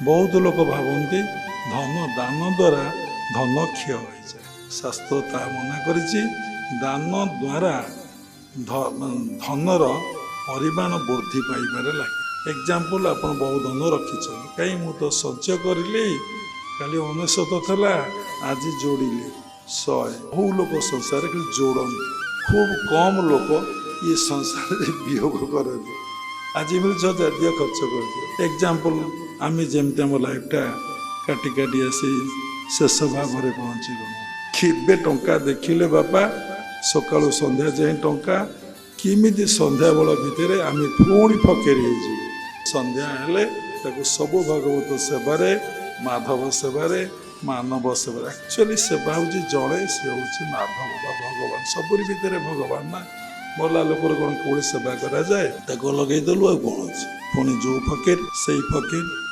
ବହୁତ ଲୋକ ଭାବନ୍ତି ଧନ ଦାନ ଦ୍ୱାରା ଧନ କ୍ଷୟ ହୋଇଯାଏ। ଶାସ୍ତ୍ର ତାହା ମନା କରିଛି। ଦାନ ଦ୍ୱାରା ଧନର ପରିମାଣ ବୃଦ୍ଧି ପାଇବାରେ ଲାଗେ। ଏକ୍ଜାମ୍ପଲ, ଆପଣ ବହୁ ଧନ ରଖିଛନ୍ତି, କାହିଁ ମୁଁ ତ ସଞ୍ଚୟ କରିଲି, କାଲି 99 ଥିଲା, ଆଜି ଯୋଡ଼ିଲି 100। ବହୁ ଲୋକ ସଂସାରରେ ଖାଲି ଯୋଡ଼ନ୍ତି, ଖୁବ୍ କମ୍ ଲୋକ ଏ ସଂସାରରେ ବିୟୋଗ କରନ୍ତି। ଆଜି ମିଳୁଛି ଜାତୀୟ ଖର୍ଚ୍ଚ କରିଦିଅ। ଏକ୍ଜାମ୍ପଲ, ଆମେ ଯେମିତି ଆମ ଲାଇଫଟା କାଟି କାଟି ଆସି ଶେଷ ଭାବରେ ପହଞ୍ଚିଗଲୁ। କେବେ ଟଙ୍କା ଦେଖିଲେ ବାପା ସକାଳୁ ସନ୍ଧ୍ୟା ଯାଏଁ ଟଙ୍କା, କେମିତି ସନ୍ଧ୍ୟାବେଳ ଭିତରେ ଆମେ ପୁଣି ଫକୀର ହେଇଯିବୁ। ସନ୍ଧ୍ୟା ହେଲେ ତାକୁ ସବୁ ଭଗବତ ସେବାରେ, ମାଧବ ସେବାରେ, ମାନବ ସେବାରେ। ଆକ୍ଚୁଆଲି ସେବା ହେଉଛି ଜଣେ, ସେ ହେଉଛି ମାଧବ ବା ଭଗବାନ। ସବୁରି ଭିତରେ ଭଗବାନ ନା। ମଲା ଲୋକର କ'ଣ କୋଉଠି ସେବା କରାଯାଏ? ତାକୁ ଲଗେଇଦେଲୁ, ଆଉ କ'ଣ ଅଛି? ପୁଣି ଯୋଉ ଫକୀର ସେଇ ଫକୀର।